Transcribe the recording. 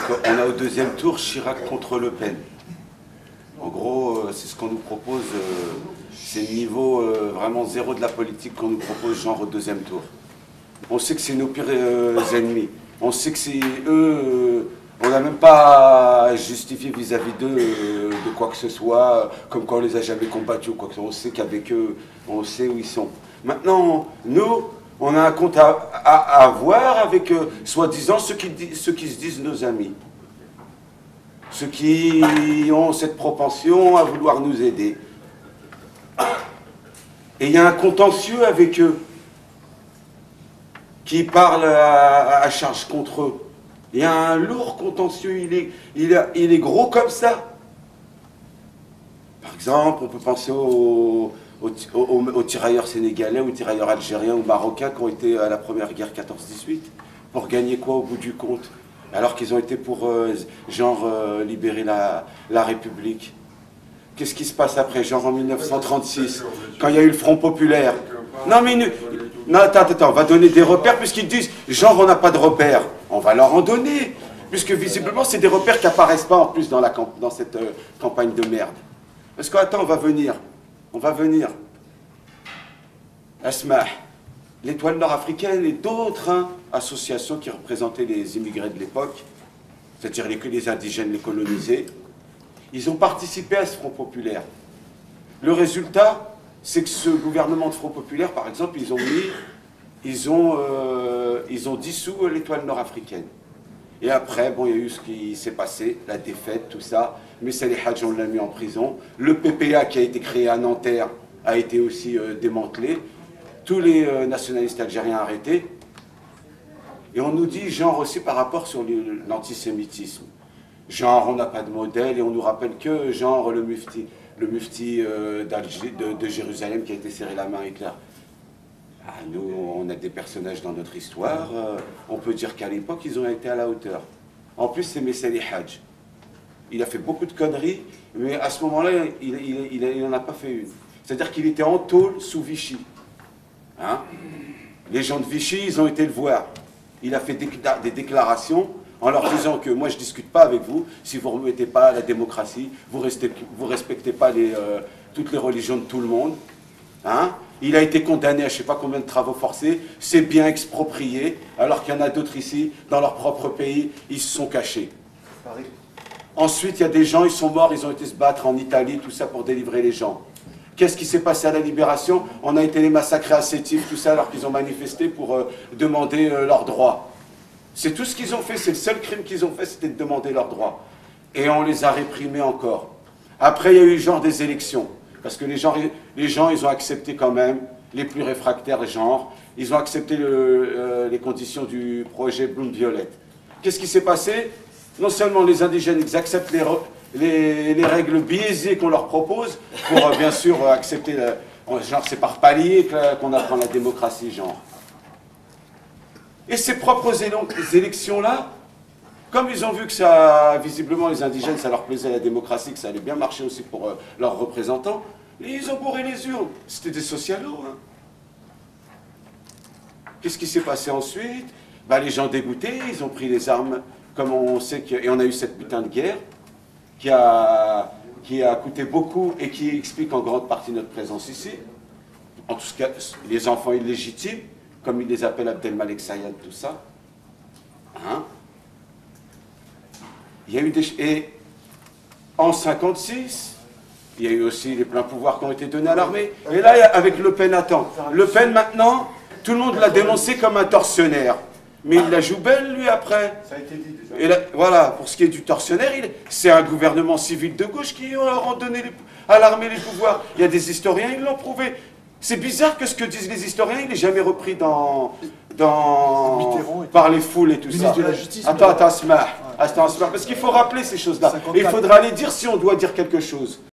on a au deuxième tour Chirac contre Le Pen. En gros, c'est ce qu'on nous propose, c'est le niveau vraiment zéro de la politique qu'on nous propose, genre au deuxième tour. On sait que c'est nos pires ennemis. On sait que c'est eux, on n'a même pas justifié vis-à-vis d'eux de quoi que ce soit, comme quand on les a jamais combattus ou quoi que ce soit. On sait qu'avec eux, on sait où ils sont. Maintenant, nous, on a un compte à avoir avec, soi-disant, ceux qui se disent nos amis. Ceux qui ont cette propension à vouloir nous aider. Et il y a un contentieux avec eux, qui parle à charge contre eux. Il y a un lourd contentieux, il est gros comme ça. Par exemple, on peut penser aux tirailleurs sénégalais, aux tirailleurs algériens ou marocains qui ont été à la première guerre 14-18. Pour gagner quoi au bout du compte? Alors qu'ils ont été pour, libérer la République. Qu'est-ce qui se passe après, genre en 1936, quand il y a eu le Front populaire? Non mais, non, attends, on va donner des repères puisqu'ils disent, genre on n'a pas de repères. On va leur en donner, puisque visiblement c'est des repères qui n'apparaissent pas en plus dans cette campagne de merde. Parce que, attends, on va venir. Asma, l'Étoile nord-africaine et d'autres associations qui représentaient les immigrés de l'époque, c'est-à-dire les indigènes, les colonisés, ils ont participé à ce Front populaire. Le résultat, c'est que ce gouvernement de Front populaire, par exemple, ils ont dissous l'Étoile nord-africaine. Et après, bon, il y a eu ce qui s'est passé, la défaite, tout ça. Mais Salih Hadj, on l'a mis en prison. Le PPA qui a été créé à Nanterre a été aussi démantelé. Tous les nationalistes algériens arrêtés. Et on nous dit, genre, aussi par rapport sur l'antisémitisme. Genre, on n'a pas de modèle et on nous rappelle que, genre, le mufti de Jérusalem qui a été serré la main à Hitler. Ah, nous, on a des personnages dans notre histoire, on peut dire qu'à l'époque, ils ont été à la hauteur. En plus, c'est Salih Hadj. Il a fait beaucoup de conneries, mais à ce moment-là, il n'en a pas fait une. C'est-à-dire qu'il était en tôle sous Vichy. Hein? Les gens de Vichy, ils ont été le voir. Il a fait des déclarations en leur disant que moi je ne discute pas avec vous si vous ne remettez pas la démocratie, vous ne respectez pas toutes les religions de tout le monde. Hein? Il a été condamné à je ne sais pas combien de travaux forcés, c'est bien exproprié, alors qu'il y en a d'autres ici, dans leur propre pays, ils se sont cachés. Ensuite, il y a des gens, ils sont morts, ils ont été se battre en Italie, tout ça pour délivrer les gens. Qu'est-ce qui s'est passé à la Libération? On a été les massacrés à Sétif, tout ça, alors qu'ils ont manifesté pour demander leurs droits. C'est tout ce qu'ils ont fait, c'est le seul crime qu'ils ont fait, c'était de demander leurs droits. Et on les a réprimés encore. Après, il y a eu genre des élections, parce que les gens, ils ont accepté quand même, les plus réfractaires, genre, ils ont accepté les conditions du projet Bloom-Violette. Qu'est-ce qui s'est passé? Non seulement les indigènes, ils acceptent les règles biaisées qu'on leur propose, pour bien sûr accepter, genre c'est par palier qu'on apprend la démocratie, genre. Et ces propres élections-là, comme ils ont vu que ça, visiblement les indigènes, ça leur plaisait la démocratie, que ça allait bien marcher aussi pour leurs représentants, et ils ont bourré les urnes. C'était des socialos. Hein. Qu'est-ce qui s'est passé ensuite? Ben, les gens dégoûtés, ils ont pris les armes, comme on sait et on a eu cette putain de guerre, qui a coûté beaucoup et qui explique en grande partie notre présence ici. En tout cas, les enfants illégitimes, comme ils les appellent Abdelmalek Sayad, tout ça. Hein? Il y a eu et en 1956, il y a eu aussi les pleins pouvoirs qui ont été donnés à l'armée. Et là, avec Le Pen, attends. Le Pen, maintenant, tout le monde l'a dénoncé comme un tortionnaire. Mais il la joue belle, lui, après. Ça a été dit déjà. Et là, voilà, pour ce qui est du tortionnaire, c'est un gouvernement civil de gauche qui leur a donné à l'armée les pouvoirs. Il y a des historiens, ils l'ont prouvé. C'est bizarre que ce que disent les historiens, il n'est jamais repris par les foules et tout ça. De la justice, attends, Asma, parce qu'il faut rappeler ces choses-là. Et il faudra les dire si on doit dire quelque chose.